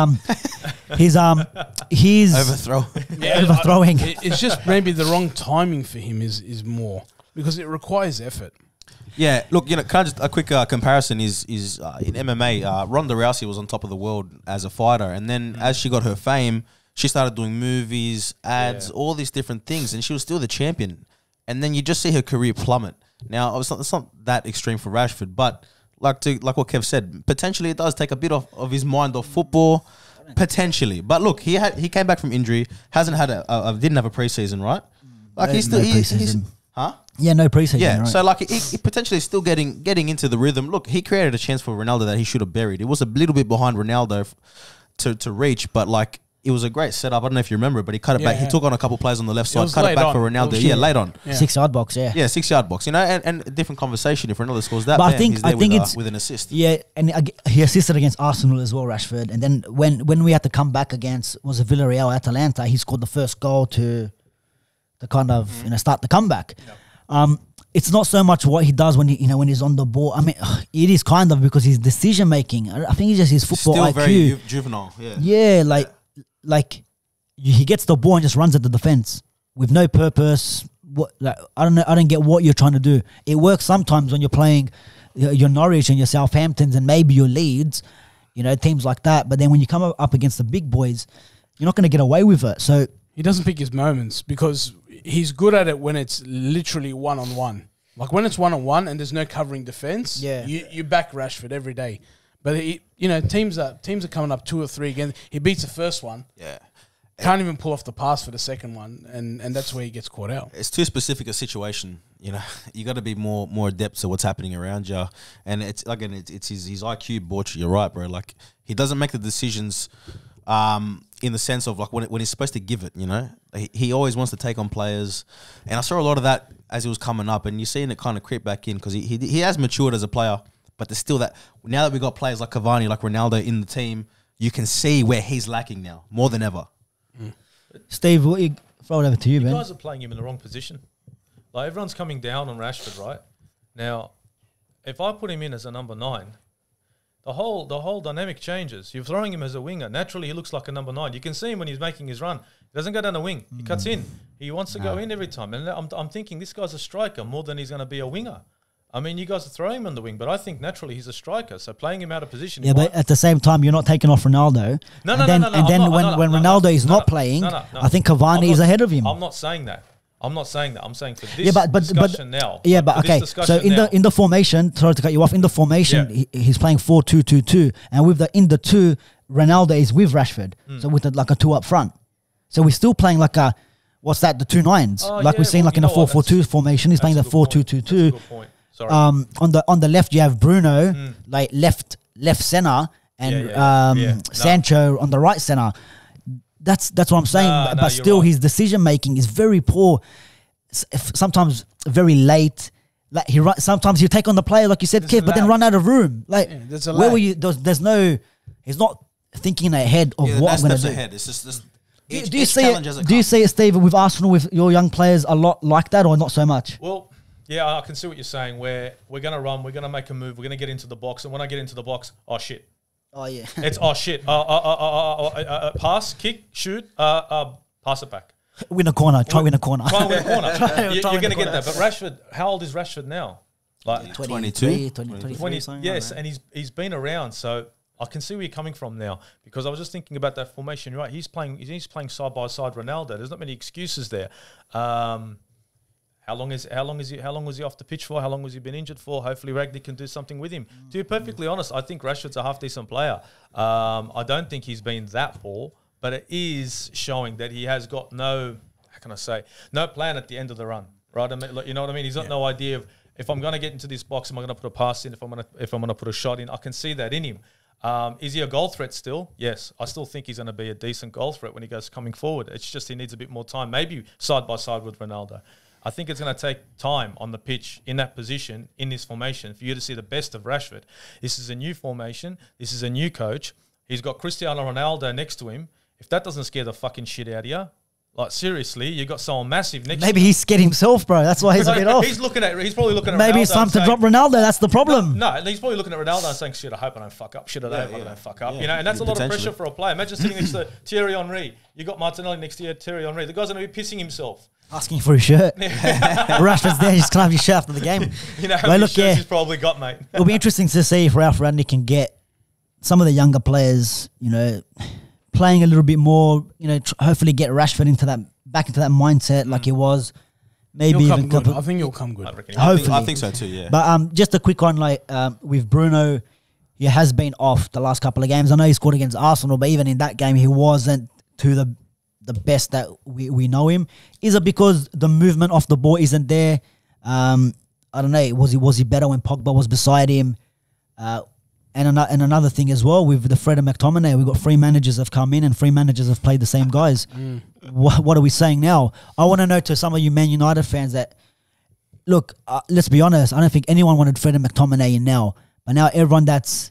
he's overthrowing. It's just maybe the wrong timing for him is more, because it requires effort. Yeah, look, you know, kind of just a quick comparison is in MMA, Ronda Rousey was on top of the world as a fighter, and then as she got her fame, she started doing movies, ads, all these different things, and she was still the champion. And then you just see her career plummet. Now, it's not that extreme for Rashford, but like what Kev said, potentially it does take a bit of his mind off football, potentially. But look, he came back from injury, didn't have a preseason, right? Like he's still huh? Yeah, no preseason. Yeah, right. so like he potentially is still getting into the rhythm. Look, he created a chance for Ronaldo that he should have buried. It was a little bit behind Ronaldo to reach, but like, it was a great setup. I don't know if you remember, but he cut it back. Yeah. He took on a couple players on the left side, cut it back for Ronaldo. Yeah, late on. Yeah. 6-yard box, yeah. Yeah, 6-yard box. You know, and a different conversation if Ronaldo scores that. But he's there with an assist. Yeah, and he assisted against Arsenal as well, Rashford. And then when we had to come back against, was it Villarreal, Atalanta, he scored the first goal to kind of start the comeback. Yep. It's not so much what he does when he's on the ball. I mean, it is kind of because his decision making. I think it's just his football IQ. Still very juvenile. Yeah. Yeah, like. He gets the ball and just runs at the defense with no purpose. I don't know. I don't get what you're trying to do. It works sometimes when you're playing your Norwich and your Southamptons and maybe your Leeds, teams like that. But then when you come up against the big boys, you're not going to get away with it. So he doesn't pick his moments, because he's good at it when it's literally one-on-one. Like when it's one-on-one and there's no covering defense, you back Rashford every day. But teams are coming up 2 or 3 again. He beats the first one. Yeah. Can't even pull off the pass for the second one, and that's where he gets caught out. It's too specific a situation. You got to be more adept to what's happening around you. And it's his IQ bought you. You're right, bro. Like, he doesn't make the decisions in the sense of like when he's supposed to give it. He always wants to take on players, and I saw a lot of that as he was coming up. And you're seeing it kind of creep back in, because he has matured as a player, but there's still that. Now that we got players like Cavani, like Ronaldo in the team, you can see where he's lacking now more than ever. Steve, throw it over to you, man. You guys are playing him in the wrong position. Like, everyone's coming down on Rashford, right? Now, if I put him in as a number 9, the whole dynamic changes. You're throwing him as a winger. Naturally, he looks like a number 9. You can see him when he's making his run. He doesn't go down the wing. He cuts in. He wants to go in every time. And I'm thinking this guy's a striker more than he's going to be a winger. I mean, you guys are throwing him on the wing, but I think naturally he's a striker. So playing him out of position. Yeah, but at the same time, you're not taking off Ronaldo. No. And then when Ronaldo is not playing, I think Cavani is ahead of him. I'm not saying that. I'm saying for this discussion now. Yeah, but okay. So in the formation, sorry to cut you off. In the formation, he's playing 4-2-2-2, and with the 2, Ronaldo is with Rashford. So with like a 2 up front. So we're still playing like a what's that? The 2 9s, we're seeing like in a 4-4-2 formation. He's playing the 4-2-2-2. Sorry. On the left, you have Bruno, like left center, and Sancho on the right center. That's what I'm saying. But still, his decision making is very poor. Sometimes very late. Like sometimes you take on the player, like you said, Kev, but then run out of room. Like where were you? There's no. He's not thinking ahead of what I'm going to do. Ahead. It's just do you see it, Steve, with Arsenal, with your young players a lot like that, or not so much? Well. Yeah, I can see what you're saying, where we're going to run, we're going to make a move, we're going to get into the box, and when I get into the box, oh, shit. Oh, yeah. It's, oh, shit. Pass, kick, shoot, pass it back. Win a corner. Try win a corner. Try win a corner. You're going to get that. But Rashford, how old is Rashford now? Like 22? 20, yes, and he's been around, so I can see where you're coming from now, because I was just thinking about that formation. Right, he's playing side by side Ronaldo. There's not many excuses there. How long was he off the pitch for? How long was he been injured for? Hopefully Ragnick can do something with him. To be perfectly honest, I think Rashford's a half decent player. I don't think he's been that poor, but it is showing that he has got no plan at the end of the run. Right? I mean, you know what I mean? He's got no idea of, if I'm going to get into this box, am I going to put a pass in? If I'm going to put a shot in, I can see that in him. Is he a goal threat still? Yes. I still think he's going to be a decent goal threat when he goes coming forward. It's just he needs a bit more time, maybe side by side with Ronaldo. I think it's going to take time on the pitch in that position, in this formation, for you to see the best of Rashford. This is a new formation. This is a new coach. He's got Cristiano Ronaldo next to him. If that doesn't scare the fucking shit out of you, like seriously, you got someone massive next to him. Maybe he's scared himself, bro. That's why he's a bit off. He's probably looking at Maybe Ronaldo it's time to drop Ronaldo. That's the problem. No, he's probably looking at Ronaldo and saying, shit, I hope I don't fuck up. Shit, I hope I don't fuck up. You know, and that's a lot of pressure for a player. Imagine sitting next to Thierry Henry. You got Martinelli next to Thierry Henry. The guy's going to be pissing himself. Asking for his shirt. Rashford's there. He's can't have his shirt after the game. You know how many shirts he's probably got, mate. It'll be interesting to see if Ralph Rangnick can get some of the younger players, you know, playing a little bit more, you know, hopefully get Rashford back into that mindset like he was. Maybe even I think he'll come good. Hopefully. I think so too, yeah. But just a quick one, like with Bruno, he has been off the last couple of games. I know he scored against Arsenal, but even in that game, he wasn't to the best that we know him. Is it because the movement off the ball isn't there? I don't know. Was he better when Pogba was beside him? And another thing as well, with the Fred and McTominay, we've got 3 managers have come in and 3 managers have played the same guys. What are we saying now? I want to know to some of you Man United fans that, look, let's be honest, I don't think anyone wanted Fred and McTominay in now. But now everyone that's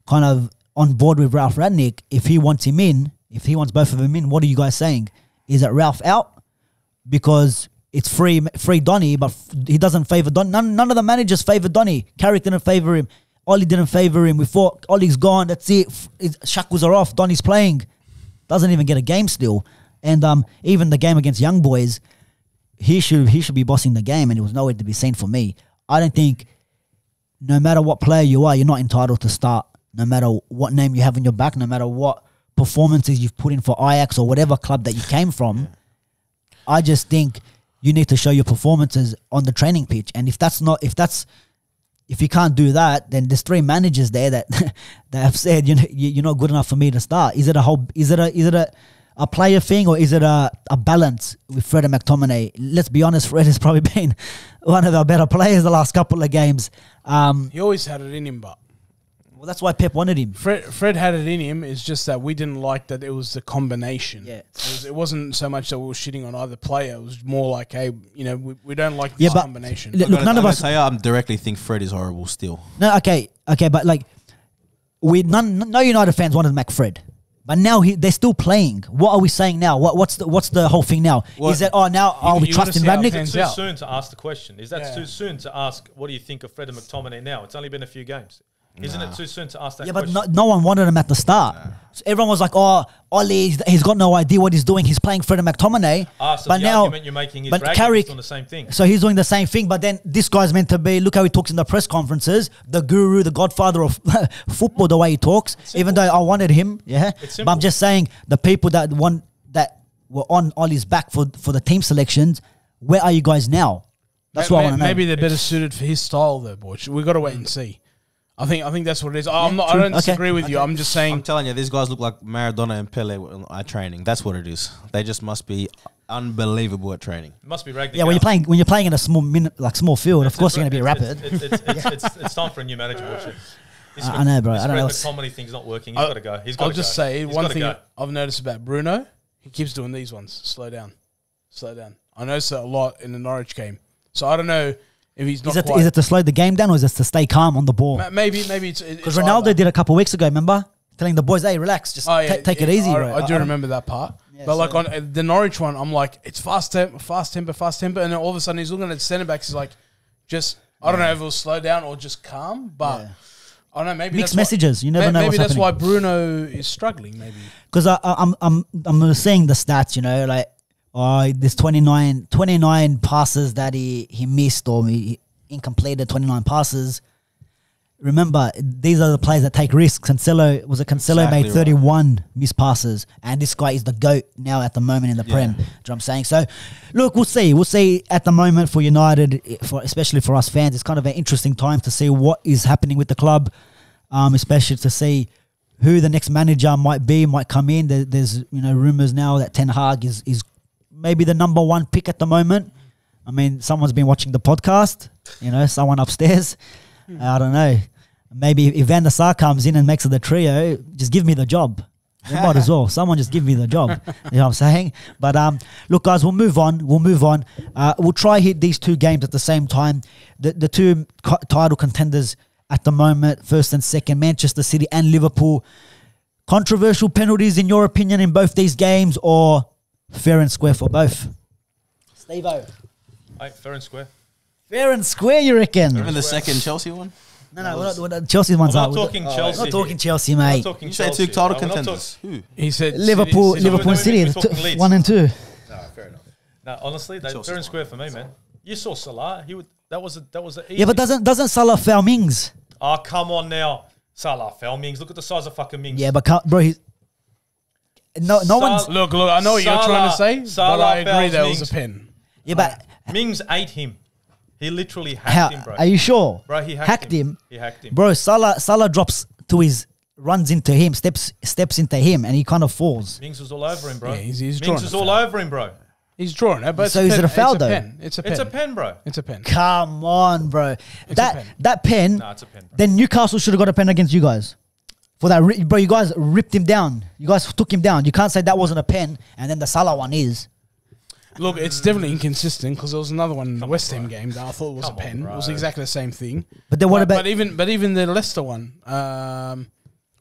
kind of on board with Ralph Rangnick, if he wants him in, if he wants both of them in, what are you guys saying? Is it Ralph out? Because it's free Donny, but he doesn't favour Donny. None of the managers favour Donny. Carrick didn't favour him. Ollie didn't favour him. We thought Ollie's gone. That's it. Shackles are off. Donny's playing. Doesn't even get a game still. And even the game against Young Boys, he should be bossing the game, and it was nowhere to be seen for me. I don't think, no matter what player you are, you're not entitled to start. No matter what name you have in your back, no matter what performances you've put in for Ajax or whatever club that you came from, I just think you need to show your performances on the training pitch. And if you can't do that, then there's 3 managers there that have said you're not good enough for me to start. Is it a player thing, or is it a balance with Fred and McTominay? Let's be honest, Fred has probably been one of our better players the last couple of games. He always had it in him, but well, that's why Pep wanted him. Fred had it in him. It's just that we didn't like that it was the combination. Yeah, it wasn't so much that we were shitting on either player. It was more like, hey, we don't like this combination. Look, none of us. I directly think Fred is horrible still. No, okay, but like no United fans wanted McFred. But now they're still playing. What are we saying now? What's the whole thing now? Is that now are we trusting Rangnick? It's too soon to ask the question. Is that too soon to ask? What do you think of Fred and McTominay now? It's only been a few games. Isn't it too soon to ask that Yeah, question? but no one wanted him at the start. So everyone was like, "Oh, Ollie, he's got no idea what he's doing. He's playing Fred and McTominay." So but the now, argument you're making is but Ragnick's Carrick doing the same thing. So he's doing the same thing, but then this guy's meant to be. Look how he talks in the press conferences. The guru, the godfather of football. The way he talks, even though I wanted him, It's But I'm just saying the people that were on Ollie's back for the team selections. Where are you guys now? That's what I want to know. Maybe they're better suited for his style, though, boy. We got to wait and see. I think that's what it is. I don't disagree with you. I'm just saying. I'm telling you, these guys look like Maradona and Pele at training. That's what it is. They just must be unbelievable at training. It must be Ragnick. Yeah, when you're playing in a small field, of course you're going to be rapid. It's time for a new manager. Watch it. I know, bro. I don't know. The comedy thing's not working. He's got to go. I'll just say one thing I've noticed about Bruno. He keeps doing these ones. Slow down. I noticed that a lot in the Norwich game. So I don't know if he's not. Is it to slow the game down or is it to stay calm on the ball? Maybe it's because Ronaldo did a couple of weeks ago. Remember, telling the boys, "Hey, relax, just take it easy." I do remember that part. Yeah, but like on the Norwich one, I'm like, it's fast tempo, and then all of a sudden he's looking at the centre backs. He's like, just I don't know if it was slow down or just calm, but. I don't know, maybe mixed messages. You never know. Maybe that's why Bruno is struggling. Maybe because I'm seeing the stats. You know, like there's 29 passes that he missed or he incompleted 29 passes. Remember, these are the players that take risks. Cancelo made 31 missed passes, and this guy is the GOAT now at the moment in the Prem. Do you know what I'm saying? So, look, we'll see. We'll see at the moment for United, especially for us fans. It's kind of an interesting time to see what is happening with the club, especially to see who the next manager might come in. There's rumours now that Ten Hag is maybe the number one pick at the moment. I mean, someone's been watching the podcast. Someone upstairs. I don't know. Maybe if Van der Sar comes in and makes it the trio, just give me the job. They might as well. Someone just give me the job. You know what I'm saying? But look, guys, we'll move on. We'll try hit these two games at the same time. The two title contenders at the moment, first and second, Manchester City and Liverpool. Controversial penalties, in your opinion, in both these games, or fair and square for both? Steve-O. Fair and square. Fair and square, you reckon? Even the second Chelsea one? No, we're not Chelsea one's I'm up. not talking Chelsea. We're not talking Chelsea, mate. Talking You say two title contenders. Who? he said Liverpool and City, we're talking Leeds. 1 and 2. No, fair enough. No, honestly, fair and square for me, man. You saw Salah. That was a easy. Yeah, but doesn't Salah foul Mings? Oh, come on now. Salah foul Mings. Look at the size of fucking Mings. Yeah, but bro, no one's. Look, I know what you're trying to say, but I agree that was a pen. Yeah, but Mings ate him. He literally hacked him, bro. Are you sure? Bro, he hacked him. He hacked him. Bro, Salah drops to runs into him, steps into him, and he kind of falls. Mings was all over him, bro. Yeah, he's Mings was all over him, bro. He's drawing it, but So is it a foul, though? It's a pen. It's a pen, bro. It's a pen. Come on, bro. pen. That pen. Nah, it's a pen, bro. Then Newcastle should have got a pen against you guys. For that, bro, you guys ripped him down. You guys took him down. You can't say that wasn't a pen, and then the Salah one is. Look, it's definitely inconsistent because there was another one in the West Ham game that I thought was a pen. It was exactly the same thing. But then what about? But even the Leicester one,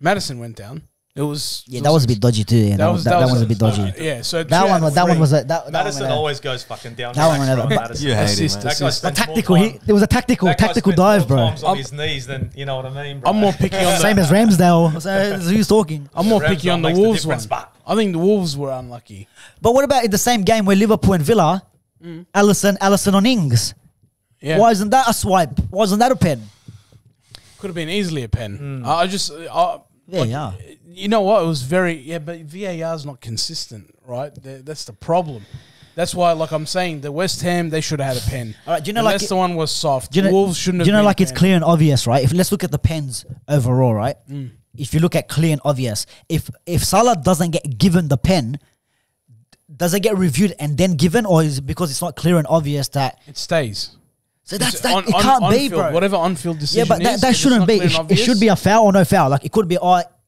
Madison went down. It was That was a bit dodgy too. Yeah, that was a bit dodgy. Yeah, so that one was Madison always goes fucking down. That one went bro. over. Madison. You hate him, Assist, man. That guy assist. spends Tactical. more time- It was a tactical that guy spends dive, more bro. times on his knees than you know what I mean, bro. I'm more picky on Same as Ramsdale. So who's talking? I'm more Ramsdale picky on the makes the Wolves one. difference, but- I think the Wolves were unlucky. But what about in the same game where Liverpool and Villa, Alisson on Ings? Yeah, Why isn't that a swipe? Why isn't that a pen? could have been easily a pen. Yeah. You know what? It was but VAR is not consistent, right? That's the problem. That's why, like I'm saying, the West Ham, they should have had a pen. All right, do you know, the like Leicester one was soft. Do you know, Wolves shouldn't have. Do you know, been like a it's pen. clear and obvious, right? Let's look at the pens overall, right? If you look at clear and obvious, if Salah doesn't get given the pen, does it get reviewed and then given, or is it because it's not clear and obvious that? It stays. So that's It's that. It can't be, on-field, bro. whatever on-field decision. Yeah, but is, that if shouldn't it's be. not clear and It should obvious- be a foul or no foul. Like it could be,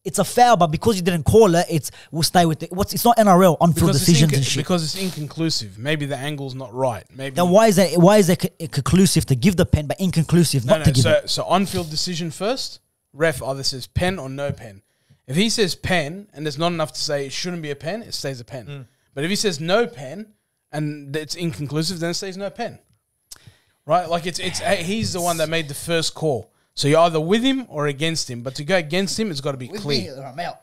it's a foul, but because you didn't call it, we'll stay with it. It's not NRL on-field decisions and shit. Because it's inconclusive. Maybe the angle's not right. Maybe Then why is it conclusive to give the pen, but inconclusive not to give it? So on-field decision first. Ref either says pen or no pen. If he says pen and there's not enough to say it shouldn't be a pen, it stays a pen. But if he says no pen and it's inconclusive, then it stays no pen. Right? Like it's he's the one that made the first call. So you're either with him or against him. But to go against him, it's got to be With clear. me, I'm out.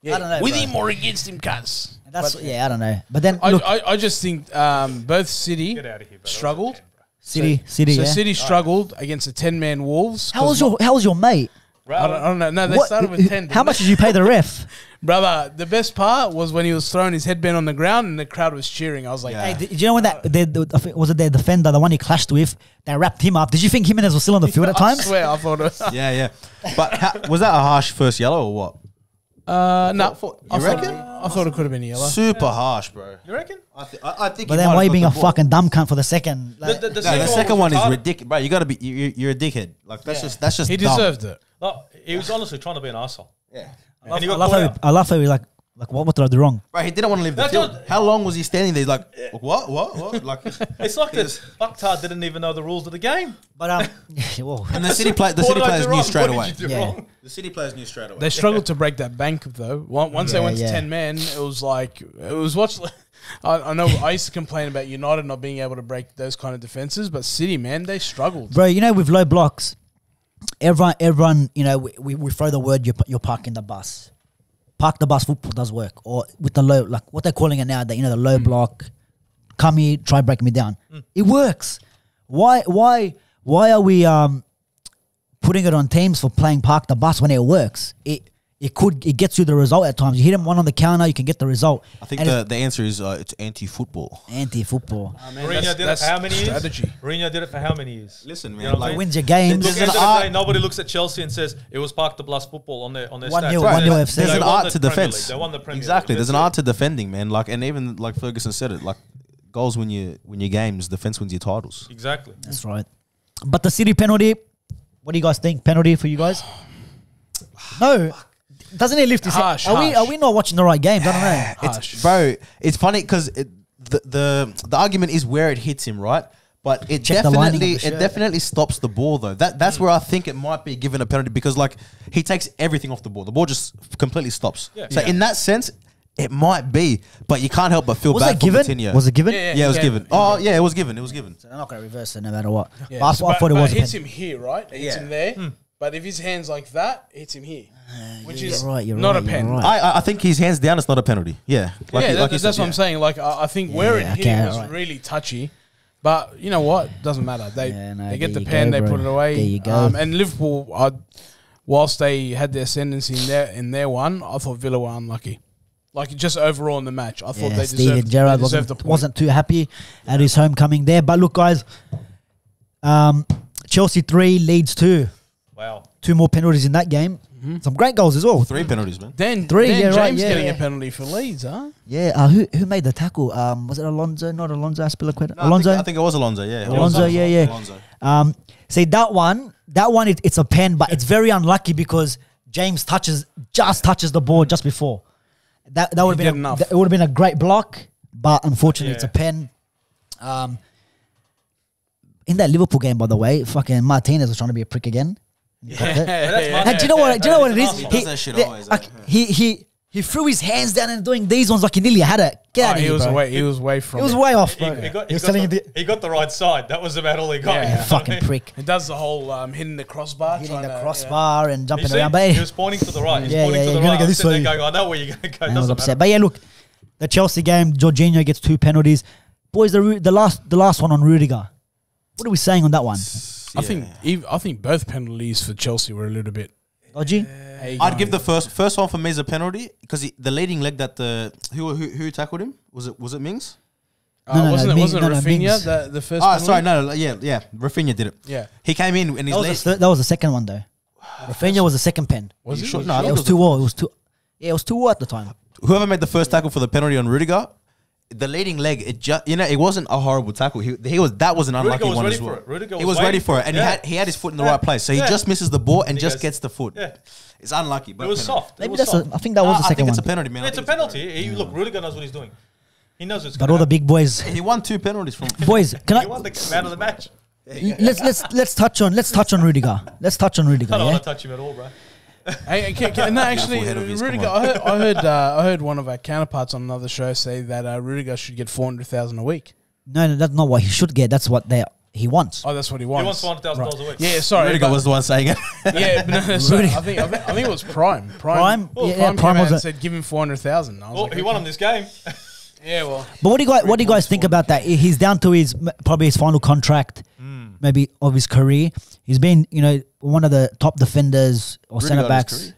Yeah, I don't know, with bro. him or against him, cuz. That's But I don't know. But then look, I just think both City Get out of here, bro. struggled. City, So yeah. City struggled against a 10-man Wolves. How was your mate? I don't know. No, they What- started with 10. How much did you pay the ref? Brother, the best part was when he was throwing his headband on the ground and the crowd was cheering. I was like, Yeah. Hey, did you know when I think- was it their defender, the one he clashed with? They wrapped him up. Did you think Jimenez was still on the field at I times? swear, I thought it. Yeah. But was that a harsh first yellow or what? No, You reckon? I thought it could have been yellow. Super harsh, bro. You reckon? I think. But then why are you being a fucking dumb cunt for the second? Like, The No, the second one is retarded. ridiculous, bro. You gotta be. You're a dickhead. Like that's just. He dumb. deserved it. Like, he was honestly trying to be an arsehole. Yeah. And he I got love caught how out. I love how he like what did I do wrong? Right, he didn't want to leave the That's field. what- How long was he standing there? He's like, what? Like, It's like this fucktard didn't even know the rules of the game. But well, and the city What players did I do knew wrong? straight What away. did you do Yeah. wrong? The city players knew straight away. They struggled to break that bank though. Once they Yeah, went to yeah. 10 men, it was like it was I know I used to complain about United not being able to break those kind of defenses, but City, man, they struggled. bro, you know with low blocks, everyone, you know, we throw the word you're parking the bus. Park the bus football does work, or with the low, like what they're calling it now, that you know the low block, come here, try break me down. It works. Why are we putting it on teams for playing park the bus when it works? It gets you the result at times. You hit them one on the counter, you can get the result. I think And the answer is it's anti-football. it's anti-football. Man, Mourinho did it for how many years? strategy. Mourinho did it for how many years? Listen, You man, know what like I mean? Wins your games. Look, at There's the end an of the art- day, nobody looks at Chelsea and says it was park the bus football on their 1-0, stats. 1-0 They FC. There's won an the art to Premier defense. League. They won the Premier Exactly. League. There's an That's art to defending, man. Like, and even like Ferguson said it, like goals win your games, defense wins your titles. it. Exactly. That's right. But the City penalty, what do you guys think? Penalty for you guys? No. Doesn't he lift his head? Harsh, Are harsh. we not watching the right games? I don't know. Harsh. Bro, it's funny because the argument is where it hits him, right? But it Check the lining of the shirt. definitely stops the ball though. That's where I think it might be given a penalty because like he takes everything off the ball. The ball just completely stops. Yeah. So Yeah. in that sense, it might be, but you can't help but feel Was bad it for given? Coutinho. Was it given? Yeah, it was Yeah. given. Oh yeah, it was given. It was given. So they're not going to reverse it no matter what. Yeah. But I So, thought it was a hits pen. him here, right? It hits Yeah. him there. But if his hand's like that, it hits him here, which is You're right, you're not right, a pen. you're right. I think his hands down. It's not a penalty. Yeah, Yeah, you that's said, what I'm saying. Like I think where it Yeah, hit okay, was right. really touchy, but you know what? Doesn't matter. They Yeah, no, they get there the you pen, go, they bro. put it away. There you go. And Liverpool, whilst they had their ascendancy in their one, I thought Villa were unlucky. Like just overall in the match, I thought Yeah, they Steven deserved, Gerrard they deserved the wasn't point. too happy at his homecoming there. But look, guys, Chelsea 3, Leeds 2. Wow. 2 more penalties in that game. Some great goals as well. 3 penalties, man. Then Three, Dan yeah, right, James yeah, getting yeah. a penalty for Leeds, huh? Yeah, who made the tackle? Was it Alonso? Not Alonso Aspilicueta. No, Alonso. I think it was Alonso. Yeah, Alonso, yeah. Alonso. See that one, it's a pen, but it's very unlucky because James touches the ball just before. That would He have did enough. been it would have been a great block, but unfortunately it's a Yeah. pen. In that Liverpool game, by the way, fucking Martinez was trying to be a prick again. Hey, do you know what it is? He does that shit always, He threw his hands down and doing these ones like he nearly had it. Get out of he here, was bro. away. He was away from. It was it. way off, He, bro. he got, He was got telling you the, the he got the right side. That was about all he got. Yeah. You know what I fucking mean? prick. It does the whole hitting the crossbar, Hitting trying the to- crossbar and You jumping see? around. But He was pointing to the right. He's Yeah, pointing yeah, to you're the gonna right. go I'm this sitting way. there going, I know where you're going to go. I was Doesn't upset. matter. But yeah, look, the Chelsea game, Jorginho gets 2 penalties. Boys, the last one on Rudiger. What are we saying on that one? I think both penalties for Chelsea were a little bit. Dodgy? I'd give the first one for me as a penalty because the leading leg that who tackled him was it Mings? Wasn't Mings- Rafinha Mings. the first? Oh, penalty? sorry, no, yeah, Rafinha did it. Yeah. He came in and his leg. That was the second one though. Rafinha was the second pen. Was You it? sure? Was No, I it? think It was 2-0. It was 2. Yeah, it was 2-0 at the time. Whoever made the first tackle for the penalty on Rudiger, the leading leg, it wasn't a horrible tackle. That was an unlucky was one ready as well. for it. Rudiger he was was ready waiting for it, for and it. he had his foot in the Yeah. right place. So he Yeah. just misses the ball and he just goes- gets the foot. Yeah. It's unlucky, but It was penalty. soft. It Maybe was that's. soft. I think that was the I second think one. it's a penalty, man. I It's a think it's penalty. Look, Rudiger knows what he's doing. He knows it's But gonna all the happen. big boys, He won 2 penalties from. boys. He won the man of the match. Let's touch on Rudiger. Let's touch on Rudiger. I don't Yeah? want to touch him at all, bro. No, actually, Full head of his, come Rudiger. on. I heard one of our counterparts on another show say that Rudiger should get 400,000 a week. No, that's not what he should get. That's what he wants. Oh, that's what he wants. He wants $400,000 a week. Yeah, sorry. Rudiger was the one saying it. Yeah, but no, so I think it was Prime. Prime? Well, Yeah, Prime Prime came out was and a- said give him 400,000. Well, he won him this game. Yeah, well. But what do you guys think about that? He's down to his probably his final contract, maybe of his career. He's been, one of the top defenders or Rudiger centre in his backs. career?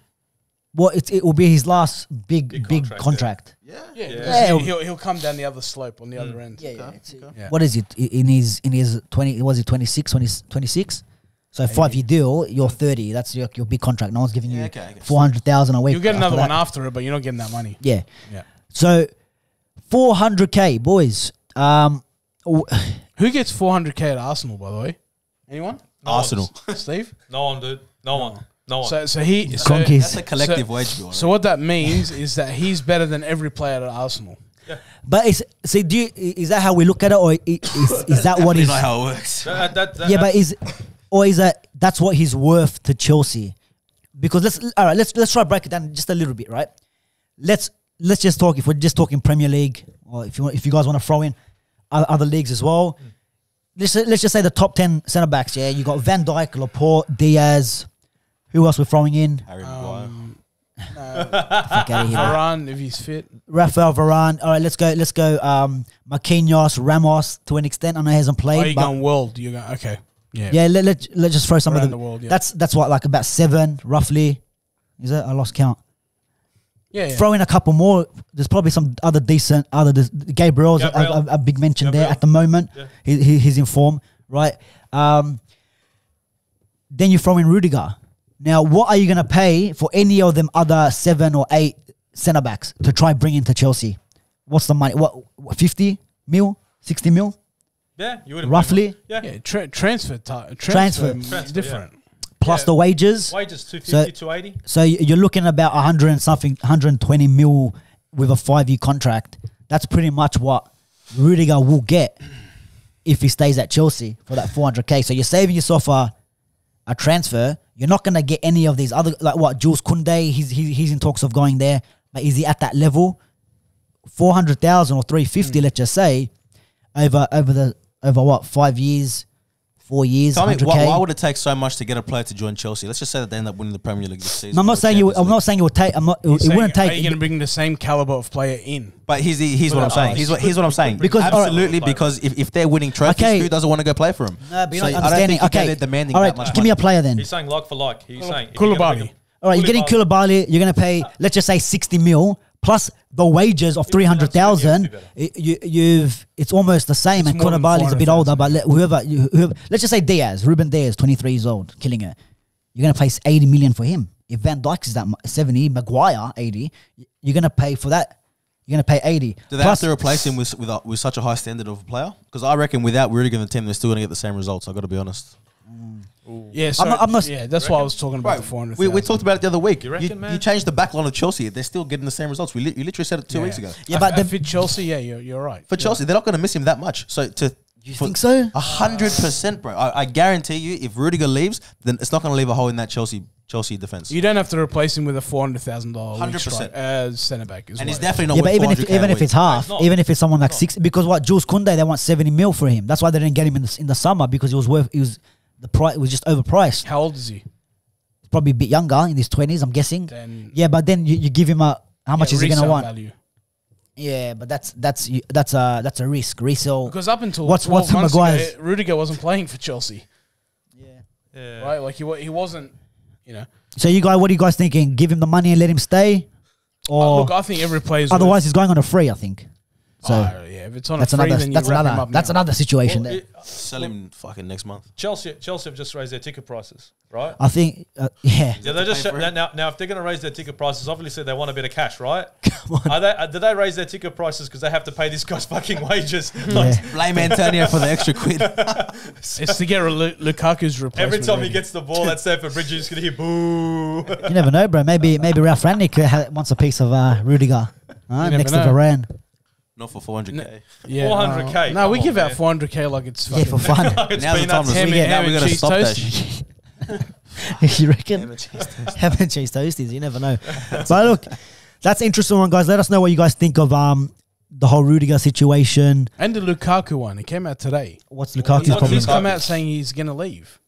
Well, it will be his last big contract. Yeah, Yeah. He'll come down the other slope on the other end. Yeah. Yeah. What is it in his 20? Was it 26? So 5-year deal. You're 30. That's your big contract. No one's giving you okay. 400,000 a week. You'll get another after one that. after it, but you're not getting that money. Yeah. Yeah. So 400k, boys. Who gets 400k at Arsenal, by the way? Anyone? Arsenal. Steve? No one, dude. No one. Conkeys. That's a collective wage bill. So what that means is that he's better than every player at Arsenal. But is that how we look at it, or is that what That's is? not how it works. Yeah, but is that that's what he's worth to Chelsea? Because let's try to break it down just a little bit, right? Let's just talk. If we're just talking Premier League, or if you guys want to throw in other leagues as well, let's just say the top 10 centre backs. Yeah, you got Van Dijk, Laporte, Diaz. Who else we're throwing in? Harry Maguire. Fuck out of here. Varane, if he's fit. Rafael Varane. All right, let's go. Marquinhos, Ramos to an extent. I know he hasn't Oh, played. you're but going world. You're going, okay. Yeah. yeah, let's just throw some Around of the world, yeah. That's what, like about 7 roughly. Is it? I lost count. Yeah. Throw in a couple more. There's probably some other decent. Gabriel's a big mention there at the moment. Yeah. He's in form, right? Then you throw in Rudiger. Now, what are you going to pay for any of them other 7 or 8 centre backs to try bring into Chelsea? What's the money? What 50 mil, 60 mil? Yeah, you would roughly. Yeah. Transfer Transfer. different. Plus the wages. Wages 250 to 80. So you're looking at about 100 and something, 120 mil with a 5-year contract. That's pretty much what Rudiger will get if he stays at Chelsea for that 400k. So you're saving yourself a transfer. You're not going to get any of these other, like what, Jules Koundé, he's in talks of going there. But is he at that level? 400,000 or 350, let's just say, over what, 5 years, 4 years, Tell me, 100k? why would it take so much to get a player to join Chelsea? Let's just say that they end up winning the Premier League this season. No, I'm not saying it would take. It wouldn't take. Are you going to bring the same caliber of player in? But here's what I'm saying. Here's what I'm saying. Because- Absolutely, because if they're winning trophies, Okay. who doesn't want to go play for them? No, but you're So not I don't understanding. think Okay, they're demanding all right, that much give me a money. player then. He's saying like for like. He's saying if you're gonna Koulibaly. bring him- All right, you're getting Koulibaly. You're going to pay, let's just say 60 mil plus the wages of 300,000. It's almost the same. It's And more than Koulibaly's a bit 400,000. older, but whoever, let's just say Diaz, Ruben Diaz, 23 years old, killing it. You're going to pay 80 million for him. If Van Dijk is that 70, Maguire 80, you're going to pay for that. You're going to pay 80. Do they have to replace him with such a high standard of a player? Because I reckon without Rudiger in the team, they're still going to get the same results. I've got to be honest. Yeah, so, I'm not- yeah, that's why I was talking about the 400,000. We talked about it the other week. You reckon, man? You changed the back line of Chelsea. They're still getting the same results. You literally said it 2 weeks ago. Yeah, but for Chelsea, yeah, you're right. For Chelsea, they're not going to miss him that much. So you think so? 100%, bro. I guarantee you, if Rudiger leaves, then it's not going to leave a hole in that Chelsea defense. You don't have to replace him with a $400,000 100%. as centre back as And well. he's definitely not Yeah, worth but 400K even a if it's week. half, not. even if it's someone like 6, because what, Jules Koundé, they want 70 mil for him. That's why they didn't get him in the summer, because the price was just overpriced. How old is he? Probably a bit younger, in his 20s, I'm guessing. Then Yeah, but then you give him how much is he going to resale want? value. Yeah, but that's a risk. Resale. Because up until What's 12 months Maguire's? ago, Rudiger wasn't playing for Chelsea, Yeah. right? Like he wasn't, you know. So what are you guys thinking? Give him the money and let him stay, or Look, I think every player's otherwise he's going on a free? I think. So yeah, if it's on that's a free, another. then you That's wrap him another. up That's now. another situation there. Sell him fucking next month. Chelsea have just raised their ticket prices, right? I think. Yeah. Yeah, they just pay for it? now if they're going to raise their ticket prices, obviously they want a bit of cash, right? Come on. Do they raise their ticket prices because they have to pay this guy's fucking wages? Yeah. Blame Antonio for the extra quid. It's to get Lukaku's replacement. Every time he ready. gets the ball, that's there for Bridges. You're just going to hear boo. You never know, bro. Maybe Ralph Rangnick wants a piece of Rudiger never next to know. Varane. Not for 400K. Yeah, 400K, No, we come give on, out man. 400K like it's Yeah, fucking for fun. It's Now's the time peanuts. to Ham swing it. and- Now ham we and got to cheese stop that toast. shit. You reckon? Ham and cheese toasties. You never know. But look, that's an interesting one, guys. Let us know what you guys think of the whole Rudiger situation. And the Lukaku one. It came out today. What's Lukaku's What's problem? He's come out saying he's going to leave.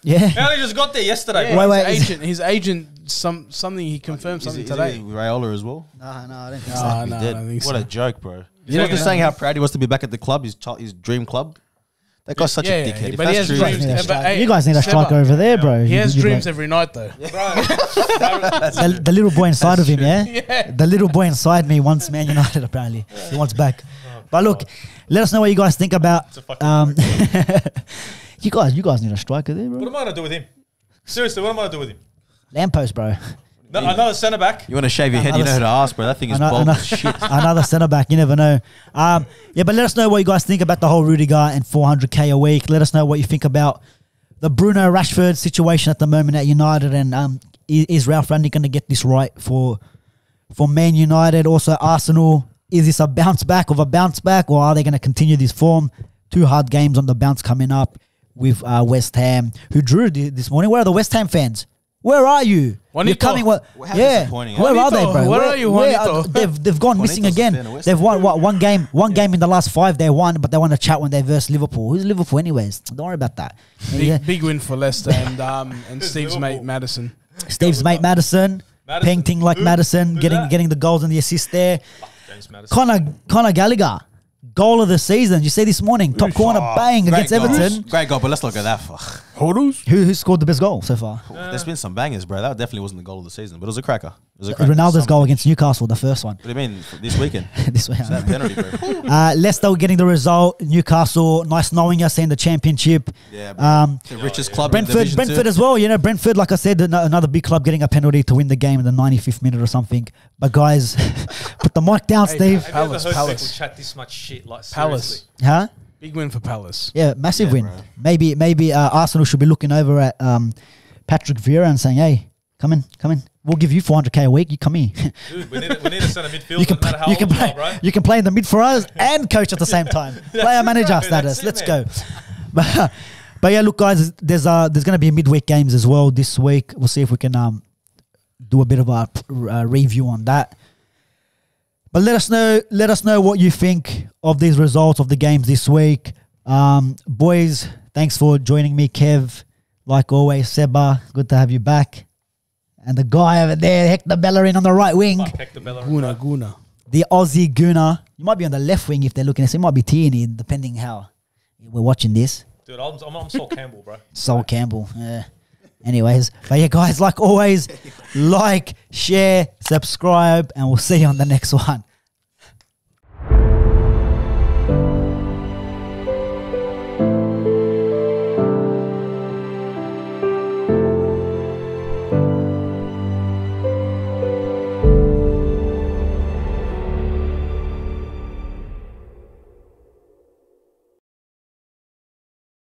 Yeah. He only just got there yesterday. Wait, bro. wait. His agent, something he confirmed something today. Raiola as well. No, I don't think No, He no, I did. don't think What so. a joke, bro. You know, just saying how proud he was to be back at the club, his dream club. That guy's such a dickhead. If but he that's has true, dreams. Yeah, But, hey, you guys need a striker Seba, over there, bro. He has You dreams guys- every night, though. The little boy inside of him, yeah? Yeah. The little boy inside me wants Man United, apparently. He wants back. But look, let us know what you guys think about. It's a fucking you guys need a striker there, What bro. am I going to do with him? Seriously, what am I going to do with him? Lamppost, bro. No, another centre back. you want to shave your head, you know who to ask, bro. That thing is bold as shit. Another centre back, you never know. Yeah, but let us know what you guys think about the whole Rudiger and 400k a week. Let us know what you think about the Bruno Rashford situation at the moment at United, and is Ralph Rangnick going to get this right for Man United? Also, Arsenal, is this a bounce back of a bounce back, or are they going to continue this form? 2 hard games on the bounce coming up with West Ham, who drew this morning. Where are the West Ham fans? Where are you? Juanito. You're coming. How Yeah, disappointing, where are they, Juanito, bro? where are you, Juanito? They've gone missing Juanito's a again. fan of West They've Ham. won one game in the last 5. They won, but they want to chat when they verse Liverpool. Who's Liverpool, anyways? Don't worry about that. Yeah. Big win for Leicester and Steve's mate Liverpool? Madison. Steve's mate Madison, painting like Who? Madison, Who's getting that? getting the goals and the assist there. James Madison. Connor Gallagher, goal of the season. You see this morning, top corner, bang Great against goal. Everton. Great goal, but let's look at that. Fuck. Who scored the best goal so far? There's been some bangers, bro. That definitely wasn't the goal of the season, but it was a cracker. It was a cracker. Ronaldo's goal against Newcastle, the first one. What do you mean this weekend? This way. That penalty, bro. Leicester getting the result. Newcastle, nice knowing us in the championship. Yeah, bro. The richest club in Division Brentford 2. as well. You know, Brentford, like I said, another big club getting a penalty to win the game in the 95th minute or something. But guys, put the mic down, Steve. Have you ever heard Palace. people chat this much shit? Like, Palace. seriously? Huh? Big win for Palace. Yeah, massive Yeah, win. bro. Maybe Arsenal should be looking over at Patrick Vieira and saying, "Hey, come in. We'll give you 400k a week. You come here. Dude, we need a centre midfield. you can No matter how you can old you play are, bro. you can play in the mid for us and coach at the same time. Player manager right, status. that's Let's it, go." man. But yeah, look, guys, there's going to be midweek games as well this week. We'll see if we can do a bit of a review on that. But let us know what you think of these results of the games this week. Boys, thanks for joining me, Kev. Like always, Seba, good to have you back. And the guy over there, Hector Bellerin on the right wing. Fuck Hector Bellerin, bro. Guna. The Aussie Gooner. You might be on the left wing if they're looking at us. It might be Tierney, depending how we're watching this. Dude, I'm Sol Campbell, bro. Sol Campbell. Yeah. Anyways, but yeah, guys, like always, like, share, subscribe, and we'll see you on the next one.